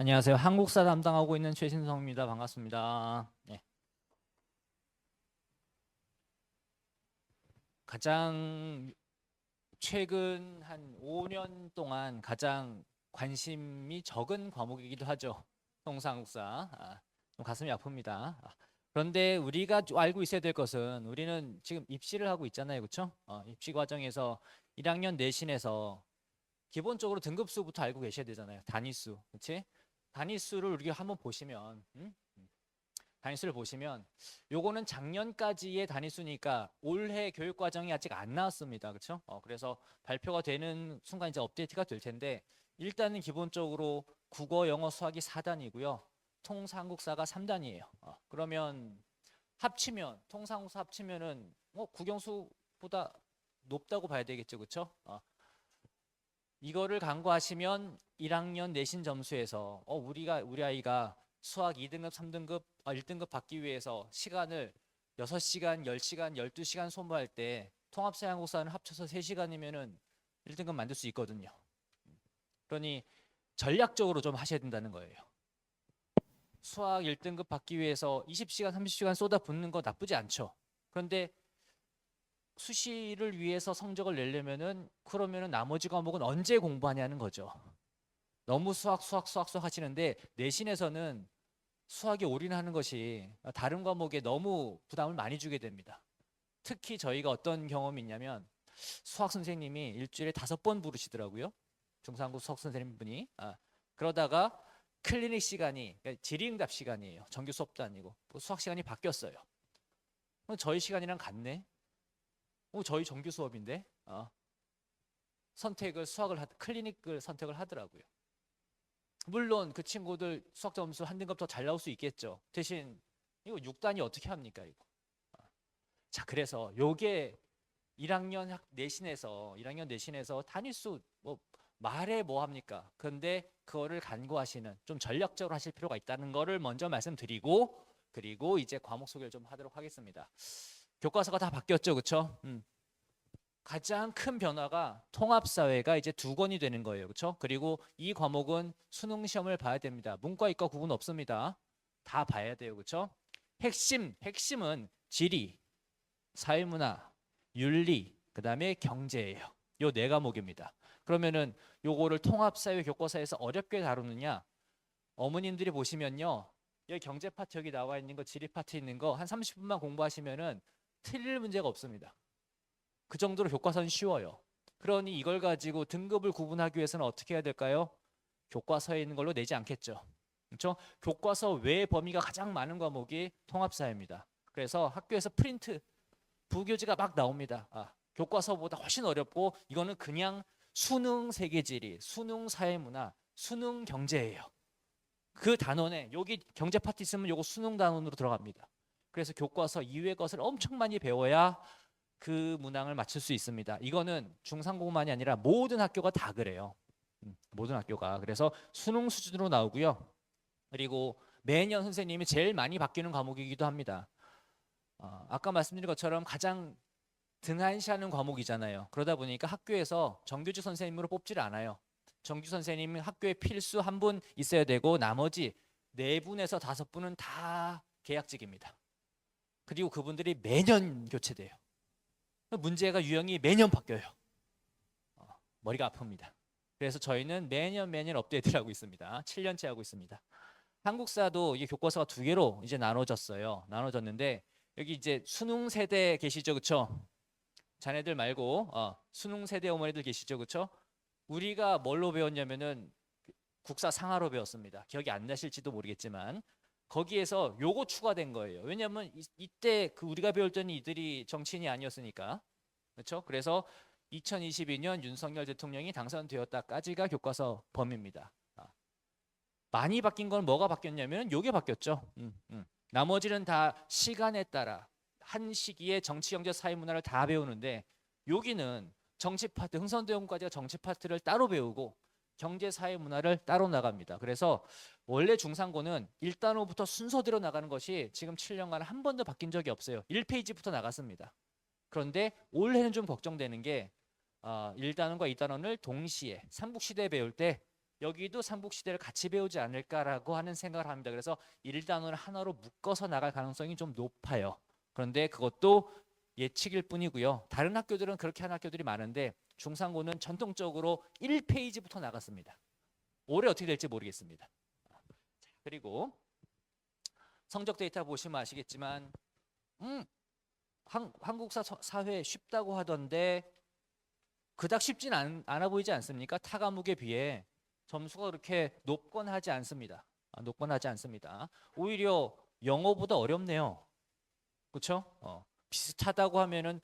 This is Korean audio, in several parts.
안녕하세요. 한국사 담당하고 있는 최신성입니다. 반갑습니다. 네. 가장 최근 한 5년 동안 가장 관심이 적은 과목이기도 하죠. 통상국사. 좀 가슴이 아픕니다. 그런데 우리가 알고 있어야 될 것은 우리는 지금 입시를 하고 있잖아요. 그렇죠? 입시 과정에서 1학년 내신에서 기본적으로 등급수부터 알고 계셔야 되잖아요. 단위수. 그렇지? 단위수를 우리가 한번 보시면 단위수를 보시면 요거는 작년까지의 단위수니까 올해 교육 과정이 아직 안 나왔습니다. 그렇죠? 그래서 발표가 되는 순간 이제 업데이트가 될 텐데 일단은 기본적으로 국어, 영어, 수학이 4단이고요. 통사, 한국사가 3단이에요. 그러면 합치면 통사, 한국사 합치면은 국영수보다 높다고 봐야 되겠죠. 그렇죠? 이거를 간과하시면 1학년 내신 점수에서 우리 아이가 수학 2등급, 3등급, 1등급 받기 위해서 시간을 6시간, 10시간, 12시간 소모할 때 통합사 한국사는 합쳐서 3시간이면은 1등급 만들 수 있거든요. 그러니 전략적으로 좀 하셔야 된다는 거예요. 수학 1등급 받기 위해서 20시간, 30시간 쏟아붓는 거 나쁘지 않죠. 그런데 수시를 위해서 성적을 내려면은 그러면은 나머지 과목은 언제 공부하냐는 거죠. 너무 수학 하시는데 내신에서는 수학에 올인하는 것이 다른 과목에 너무 부담을 많이 주게 됩니다. 특히 저희가 어떤 경험이 있냐면 수학 선생님이 일주일에 5번 부르시더라고요. 중상고 수학 선생님분이. 그러다가 클리닉 시간이 그러니까 질의응답 시간이에요. 정규 수업도 아니고 수학 시간이 바뀌었어요. 저희 시간이랑 같네. 저희 정규 수업인데 클리닉을 선택을 하더라고요. 물론 그 친구들 수학 점수 한 등급 더 잘 나올 수 있겠죠. 대신 이거 6단이 어떻게 합니까 이거? 자, 그래서 요게 1학년 내신에서 단위수 말해 뭐 합니까? 근데 그거를 간구하시는 좀 전략적으로 하실 필요가 있다는 거를 먼저 말씀드리고 그리고 이제 과목 소개를 좀 하도록 하겠습니다. 교과서가 다 바뀌었죠, 그렇죠? 가장 큰 변화가 통합사회가 이제 2권이 되는 거예요. 그렇죠? 그리고 이 과목은 수능 시험을 봐야 됩니다. 문과, 이과 구분 없습니다. 다 봐야 돼요. 그렇죠? 핵심은 지리, 사회문화, 윤리, 그다음에 경제예요. 요 네 과목입니다. 그러면은 요거를 통합사회 교과서에서 어렵게 다루느냐? 어머님들이 보시면요. 여기 경제 파트 여기 나와 있는 거, 지리 파트 있는 거 한 30분만 공부하시면은 틀릴 문제가 없습니다. 그 정도로 교과서는 쉬워요. 그러니 이걸 가지고 등급을 구분하기 위해서는 어떻게 해야 될까요? 교과서에 있는 걸로 내지 않겠죠. 그렇죠? 교과서 외의 범위가 가장 많은 과목이 통합사입니다. 그래서 학교에서 프린트 부교재가 막 나옵니다. 교과서보다 훨씬 어렵고 이거는 그냥 수능 세계지리, 수능 사회문화, 수능 경제예요. 그 단원에 여기 경제 파트 있으면 요거 수능 단원으로 들어갑니다. 그래서 교과서 이외의 것을 엄청 많이 배워야 그 문항을 맞출 수 있습니다. 이거는 중상고만이 아니라 모든 학교가 다 그래요. 모든 학교가. 그래서 수능 수준으로 나오고요. 그리고 매년 선생님이 제일 많이 바뀌는 과목이기도 합니다. 아까 말씀드린 것처럼 가장 등한시하는 과목이잖아요. 그러다 보니까 학교에서 정규직 선생님으로 뽑지를 않아요. 정규 선생님은 학교에 필수 한 분 있어야 되고 나머지 4분에서 5분은 다 계약직입니다. 그리고 그분들이 매년 교체돼요. 문제가 유형이 매년 바뀌어요. 머리가 아픕니다. 그래서 저희는 매년 업데이트를 하고 있습니다. 7년째 하고 있습니다. 한국사도 이게 교과서가 2개로 이제 나눠졌어요. 나눠졌는데 여기 이제 수능 세대 계시죠, 그렇죠? 자네들 말고 수능 세대 어머니들 계시죠, 그렇죠? 우리가 뭘로 배웠냐면은 국사 상하로 배웠습니다. 기억이 안 나실지도 모르겠지만 거기에서 요거 추가된 거예요. 왜냐하면 이때 그 우리가 배울 때는 이들이 정치인이 아니었으니까. 그렇죠? 그래서 2022년 윤석열 대통령이 당선되었다까지가 교과서 범위입니다. 많이 바뀐 건 뭐가 바뀌었냐면 요게 바뀌었죠. 나머지는 다 시간에 따라 한 시기에 정치, 경제, 사회, 문화를 다 배우는데 여기는 정치 파트, 흥선대원까지가 정치 파트를 따로 배우고 경제, 사회, 문화를 따로 나갑니다. 그래서 원래 중상고는 1단원부터 순서대로 나가는 것이 지금 7년간 한 번도 바뀐 적이 없어요. 1페이지부터 나갔습니다. 그런데 올해는 좀 걱정되는 게 1단원과 2단원을 동시에 삼국시대 배울 때 여기도 삼국시대를 같이 배우지 않을까라고 하는 생각을 합니다. 그래서 1단원을 하나로 묶어서 나갈 가능성이 좀 높아요. 그런데 그것도 예측일 뿐이고요. 다른 학교들은 그렇게 하는 학교들이 많은데 중상고는 전통적으로 1페이지부터 나갔습니다. 올해 어떻게 될지 모르겠습니다. 그리고 성적 데이터 보시면 아시겠지만 한국사 사회 쉽다고 하던데 그닥 쉽진 않아 보이지 않습니까? 타 과목에 비해 점수가 그렇게 높건 하지 않습니다. 높건 하지 않습니다. 오히려 영어보다 어렵네요. 그렇죠? 비슷하다고 하면은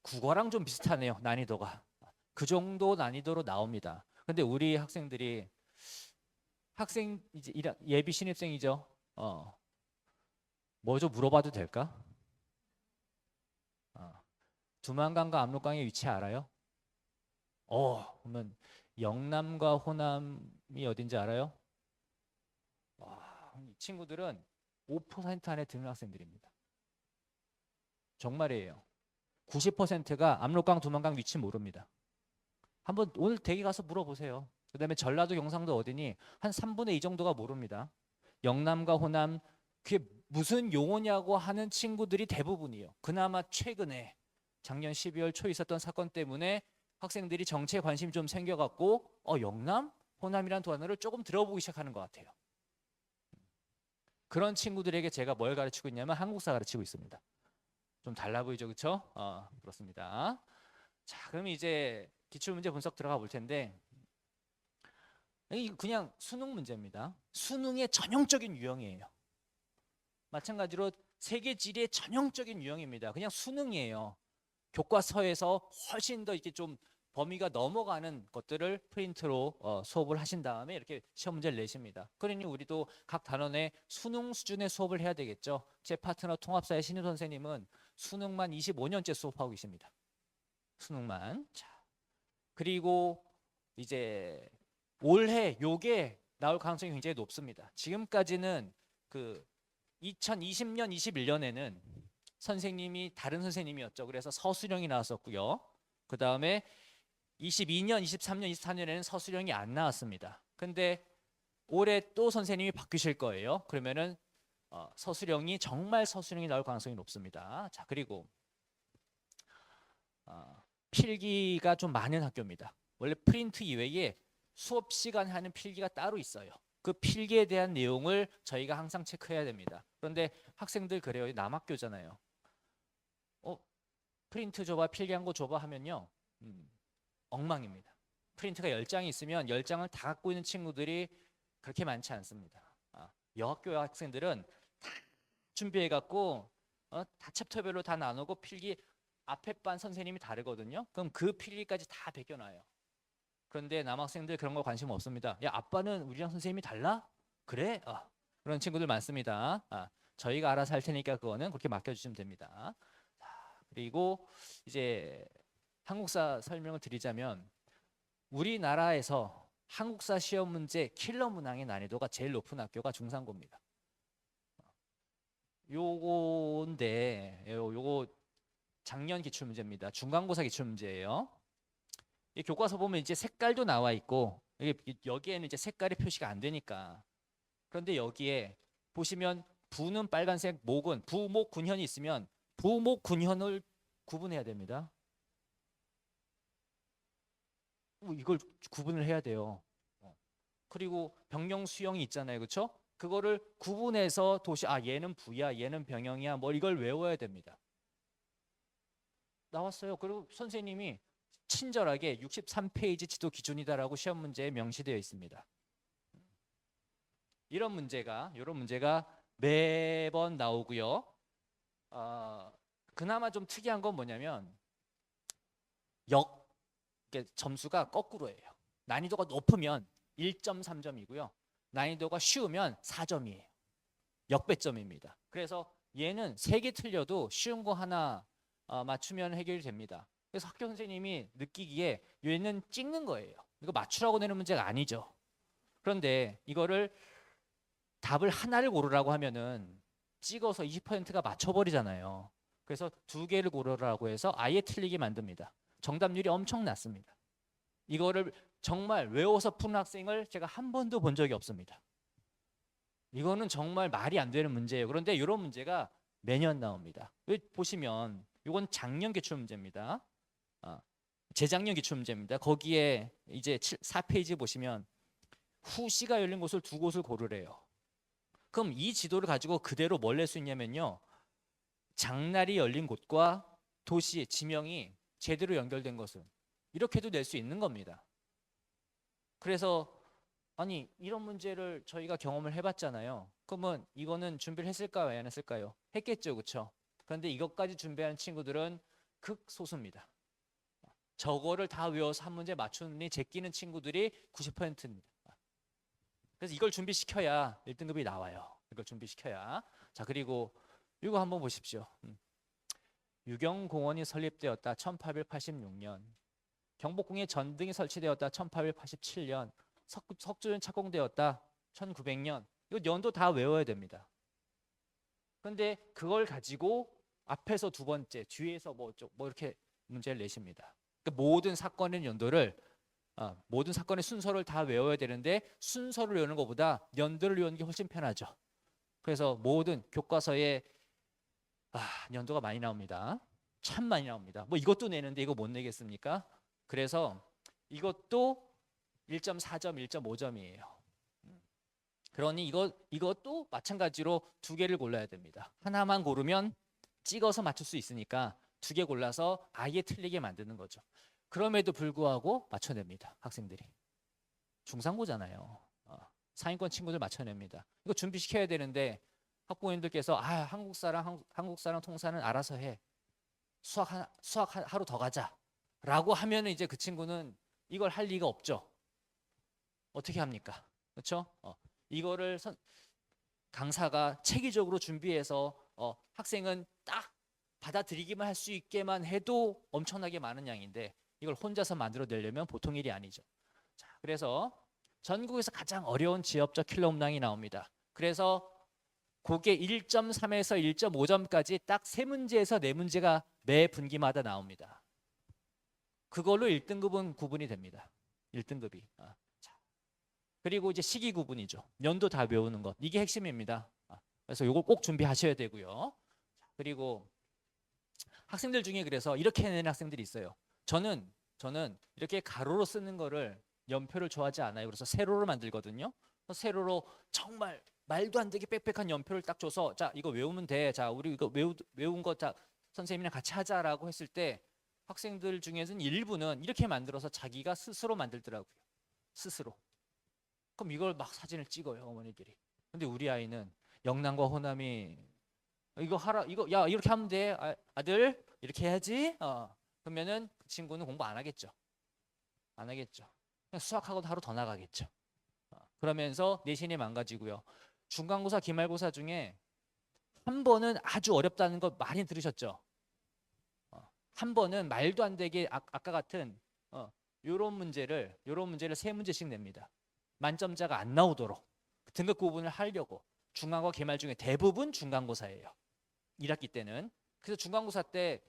국어랑 좀 비슷하네요. 난이도가. 그 정도 난이도로 나옵니다. 근데 우리 학생들이 이제 예비 신입생이죠. 뭐 좀 물어봐도 될까? 두만강과 압록강의 위치 알아요? 그러면 영남과 호남이 어딘지 알아요? 와, 이 친구들은 5% 안에 드는 학생들입니다. 정말이에요. 90%가 압록강, 두만강 위치 모릅니다. 한번 오늘 댁에 가서 물어보세요. 그 다음에 전라도, 경상도 어디니? 한 3분의 2 정도가 모릅니다. 영남과 호남, 그게 무슨 용어냐고 하는 친구들이 대부분이에요. 그나마 최근에 작년 12월 초 있었던 사건 때문에 학생들이 정치에 관심이 좀 생겨갖고 영남? 호남이란 단어를 조금 들어보기 시작하는 것 같아요. 그런 친구들에게 제가 뭘 가르치고 있냐면 한국사 가르치고 있습니다. 좀 달라 보이죠, 그렇죠? 그렇습니다. 자, 그럼 이제 기출문제 분석 들어가 볼 텐데 그냥 수능 문제입니다. 수능의 전형적인 유형이에요. 마찬가지로 세계지리의 전형적인 유형입니다. 그냥 수능이에요. 교과서에서 훨씬 더 이렇게 좀 범위가 넘어가는 것들을 프린트로 수업을 하신 다음에 이렇게 시험 문제를 내십니다. 그러니 우리도 각 단원의 수능 수준의 수업을 해야 되겠죠. 제 파트너 통합사의 신유 선생님은 수능만 25년째 수업하고 계십니다. 수능만. 자, 그리고 이제 올해 요게 나올 가능성이 굉장히 높습니다. 지금까지는 그 2020년, 21년에는 선생님이 다른 선생님이었죠. 그래서 서술형이 나왔었고요. 그 다음에 22년, 23년, 24년에는 서술형이 안 나왔습니다. 근데 올해 또 선생님이 바뀌실 거예요. 그러면은 서술형이 정말 서술형이 나올 가능성이 높습니다. 자, 그리고 필기가 좀 많은 학교입니다. 원래 프린트 이외에 수업 시간에 하는 필기가 따로 있어요. 그 필기에 대한 내용을 저희가 항상 체크해야 됩니다. 그런데 학생들 그래요. 남학교잖아요. 프린트 줘봐, 필기한 거 줘봐 하면요. 엉망입니다. 프린트가 10장이 있으면 10장을 다 갖고 있는 친구들이 그렇게 많지 않습니다. 여학교 학생들은 다 준비해갖고 다 챕터별로 다 나누고 필기 앞에 반 선생님이 다르거든요. 그럼 그 필기까지 다 베껴놔요. 그런데 남학생들 그런 거 관심 없습니다. 야, 아빠는 우리랑 선생님이 달라? 그래? 그런 친구들 많습니다. 저희가 알아서 할 테니까 그거는 그렇게 맡겨주시면 됩니다. 그리고 이제 한국사 설명을 드리자면 우리나라에서 한국사 시험 문제 킬러 문항의 난이도가 제일 높은 학교가 중상고입니다. 요건데 요거 작년 기출문제입니다. 중간고사 기출문제예요. 이 교과서 보면 이제 색깔도 나와 있고 여기에는 이제 색깔이 표시가 안 되니까. 그런데 여기에 보시면 부는 빨간색, 목은 부목 군현이 있으면 부목 군현을 구분해야 됩니다. 이걸 구분을 해야 돼요. 그리고 병영 수형이 있잖아요, 그렇죠? 그거를 구분해서 얘는 부야, 얘는 병영이야, 뭐 이걸 외워야 됩니다. 나왔어요. 그리고 선생님이 친절하게 63페이지 지도 기준이다라고 시험 문제에 명시되어 있습니다. 이런 문제가 매번 나오고요. 그나마 좀 특이한 건 뭐냐면 점수가 거꾸로예요. 난이도가 높으면 1.3점이고요. 난이도가 쉬우면 4점이에요. 역배점입니다. 그래서 얘는 3개 틀려도 쉬운 거 하나 맞추면 해결이 됩니다. 그래서 학교 선생님이 느끼기에 얘는 찍는 거예요. 이거 맞추라고 내는 문제가 아니죠. 그런데 이거를 답을 하나를 고르라고 하면은 찍어서 20%가 맞춰버리잖아요. 그래서 2개를 고르라고 해서 아예 틀리게 만듭니다. 정답률이 엄청 낮습니다. 이거를 정말 외워서 푸는 학생을 제가 한 번도 본 적이 없습니다. 이거는 정말 말이 안 되는 문제예요. 그런데 이런 문제가 매년 나옵니다. 여기 보시면 이건 작년 기출 문제입니다. 재작년 기출 문제입니다. 거기에 이제 4페이지 보시면 후시가 열린 곳을 두 곳을 고르래요. 그럼 이 지도를 가지고 그대로 뭘 낼 수 있냐면요. 장날이 열린 곳과 도시 지명이 제대로 연결된 것은 이렇게도 낼 수 있는 겁니다. 그래서 아니 이런 문제를 저희가 경험을 해봤잖아요. 그러면 이거는 준비를 했을까요? 안 했을까요? 했겠죠, 그렇죠? 그런데 이것까지 준비하는 친구들은 극소수입니다. 저거를 다 외워서 한 문제 맞추니 제끼는 친구들이 90%입니다. 그래서 이걸 준비시켜야 1등급이 나와요. 이걸 준비시켜야. 자, 그리고 이거 한번 보십시오. 유경공원이 설립되었다 1886년, 경복궁에 전등이 설치되었다 1887년, 석조는 착공되었다 1900년. 이거 연도 다 외워야 됩니다. 그런데 그걸 가지고 앞에서 두 번째, 뒤에서 뭐 이렇게 문제를 내십니다. 그러니까 모든 사건의 연도를 모든 사건의 순서를 다 외워야 되는데 순서를 외우는 것보다 연도를 외우는 게 훨씬 편하죠. 그래서 모든 교과서에 연도가 많이 나옵니다. 참 많이 나옵니다. 뭐 이것도 내는데 이거 못 내겠습니까? 그래서 이것도 1.4점, 1.5점이에요. 그러니 이것도 마찬가지로 두 개를 골라야 됩니다. 하나만 고르면 찍어서 맞출 수 있으니까 두 개 골라서 아예 틀리게 만드는 거죠. 그럼에도 불구하고 맞춰냅니다. 학생들이. 중상고잖아요. 상위권 친구들 맞춰냅니다. 이거 준비시켜야 되는데 학부모님들께서 한국사랑 통사는 알아서 해. 수학 하루 더 가자. 라고 하면은 이제 그 친구는 이걸 할 리가 없죠. 어떻게 합니까? 그렇죠? 이거를 강사가 체계적으로 준비해서 학생은 딱 받아들이기만 할 수 있게만 해도 엄청나게 많은 양인데 이걸 혼자서 만들어내려면 보통 일이 아니죠. 자, 그래서 전국에서 가장 어려운 지역적 킬러문항이 나옵니다. 그래서 그게 1.3에서 1.5점까지 딱 3문제에서 4문제가 매 분기마다 나옵니다. 그걸로 1등급은 구분이 됩니다. 1등급이. 그리고 이제 시기 구분이죠. 연도 다 외우는 것. 이게 핵심입니다. 그래서 이걸 꼭 준비하셔야 되고요. 그리고 학생들 중에 그래서 이렇게 내는 학생들이 있어요. 저는 이렇게 가로로 쓰는 거를 연표를 좋아하지 않아요. 그래서 세로로 만들거든요. 세로로 정말 말도 안 되게 빽빽한 연표를 딱 줘서 자 이거 외우면 돼. 자 우리 이거 외운 거 자 선생님이랑 같이 하자라고 했을 때 학생들 중에서는 일부는 이렇게 만들어서 자기가 스스로 만들더라고요. 스스로. 그럼 이걸 막 사진을 찍어요, 어머니들이. 근데 우리 아이는 영남과 호남이 이거 하라, 이거 야 이렇게 하면 돼, 아들 이렇게 해야지. 그러면은 그 친구는 공부 안 하겠죠. 안 하겠죠. 그냥 수학하고도 하루 더 나가겠죠. 그러면서 내신이 망가지고요. 중간고사, 기말고사 중에 한 번은 아주 어렵다는 거 많이 들으셨죠? 한 번은 말도 안 되게 아까 같은 요런 문제를 3문제씩 냅니다. 만점자가 안 나오도록 등급 구분을 하려고. 중간고사 기말 중에 대부분 중간고사예요. 1학기 때는. 그래서 중간고사 때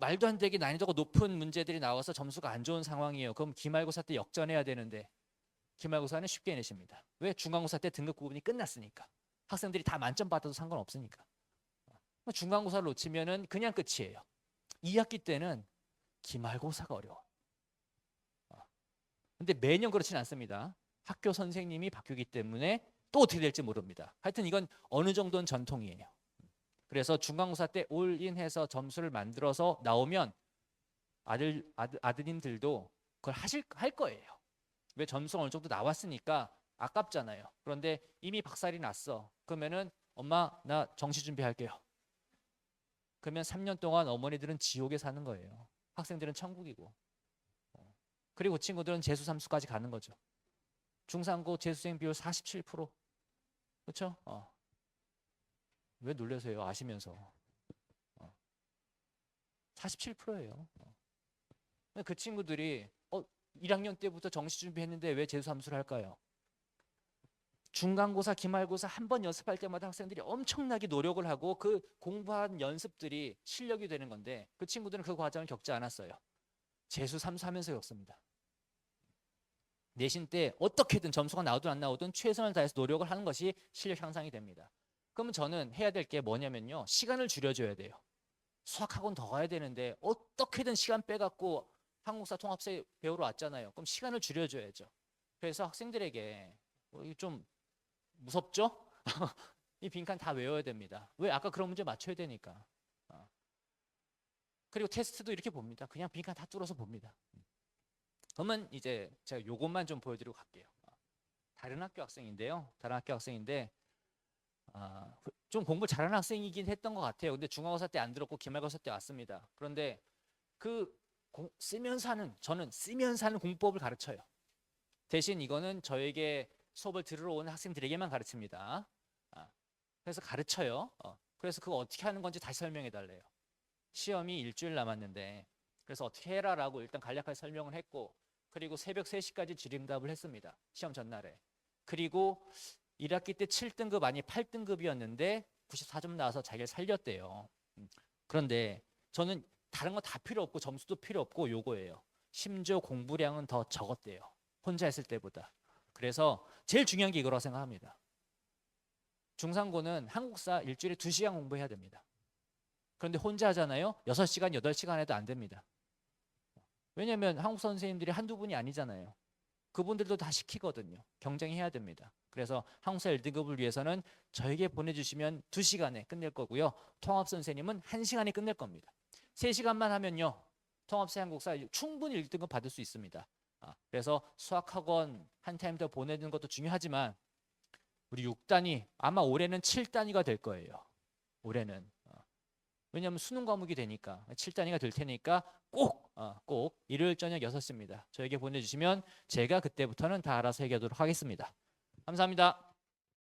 말도 안 되게 난이도가 높은 문제들이 나와서 점수가 안 좋은 상황이에요. 그럼 기말고사 때 역전해야 되는데 기말고사는 쉽게 내십니다. 왜? 중간고사 때 등급 구분이 끝났으니까. 학생들이 다 만점 받아도 상관없으니까. 중간고사를 놓치면은 그냥 끝이에요. 2학기 때는 기말고사가 어려워. 근데 매년 그렇지는 않습니다. 학교 선생님이 바뀌기 때문에 또 어떻게 될지 모릅니다. 하여튼 이건 어느 정도는 전통이에요. 그래서 중간고사 때 올인해서 점수를 만들어서 나오면 아드님들도 그걸 할 거예요. 왜? 점수가 어느 정도 나왔으니까 아깝잖아요. 그런데 이미 박살이 났어. 그러면은 엄마 나 정시 준비할게요. 그러면 3년 동안 어머니들은 지옥에 사는 거예요. 학생들은 천국이고. 그리고 친구들은 재수 삼수까지 가는 거죠. 중상고 재수생 비율 47%. 그렇죠? 왜 놀라세요? 아시면서. 47%예요. 그 친구들이 1학년 때부터 정시 준비했는데 왜 재수 삼수를 할까요? 중간고사, 기말고사 한 번 연습할 때마다 학생들이 엄청나게 노력을 하고 그 공부한 연습들이 실력이 되는 건데 그 친구들은 그 과정을 겪지 않았어요. 재수 삼수하면서 겪습니다. 내신 때 어떻게든 점수가 나오든 안 나오든 최선을 다해서 노력을 하는 것이 실력 향상이 됩니다. 그러면 저는 해야 될 게 뭐냐면요. 시간을 줄여줘야 돼요. 수학학원 더 가야 되는데 어떻게든 시간 빼갖고 한국사 통합세 배우러 왔잖아요. 그럼 시간을 줄여줘야죠. 그래서 학생들에게 이게 좀 무섭죠? 이 빈칸 다 외워야 됩니다. 왜? 아까 그런 문제 맞춰야 되니까. 그리고 테스트도 이렇게 봅니다. 그냥 빈칸 다 뚫어서 봅니다. 그러면 이제 제가 요것만 좀 보여드리고 갈게요. 다른 학교 학생인데요. 다른 학교 학생인데 좀 공부 잘하는 학생이긴 했던 것 같아요. 근데 중간고사 때 안 들었고 기말고사 때 왔습니다. 그런데 저는 쓰면서 하는 공법을 가르쳐요. 대신 이거는 저에게 수업을 들으러 오는 학생들에게만 가르칩니다. 그래서 가르쳐요. 그래서 그거 어떻게 하는 건지 다시 설명해 달래요. 시험이 일주일 남았는데 그래서 어떻게 해라라고 일단 간략하게 설명을 했고, 그리고 새벽 3시까지 질의응답을 했습니다. 시험 전날에. 그리고 1학기 때 7등급 아니 8등급이었는데 94점 나와서 자기를 살렸대요. 그런데 저는 다른 거 다 필요 없고 점수도 필요 없고 요거예요. 심지어 공부량은 더 적었대요. 혼자 했을 때보다. 그래서 제일 중요한 게 이거라고 생각합니다. 중상고는 한국사 일주일에 2시간 공부해야 됩니다. 그런데 혼자 하잖아요. 6시간, 8시간 해도 안 됩니다. 왜냐하면 한국 선생님들이 한두 분이 아니잖아요. 그분들도 다 시키거든요. 경쟁해야 됩니다. 그래서 한국사 1등급을 위해서는 저에게 보내주시면 2시간에 끝낼 거고요. 통합 선생님은 1시간에 끝낼 겁니다. 3시간만 하면요. 통합사 한국사 충분히 1등급 받을 수 있습니다. 그래서 수학학원 한 타임 더 보내는 것도 중요하지만 우리 6단위 아마 올해는 7단위가 될 거예요. 올해는. 왜냐하면 수능 과목이 되니까 7단위가 될 테니까 꼭 일요일 저녁 6시입니다. 저에게 보내주시면 제가 그때부터는 다 알아서 해결하도록 하겠습니다. 감사합니다.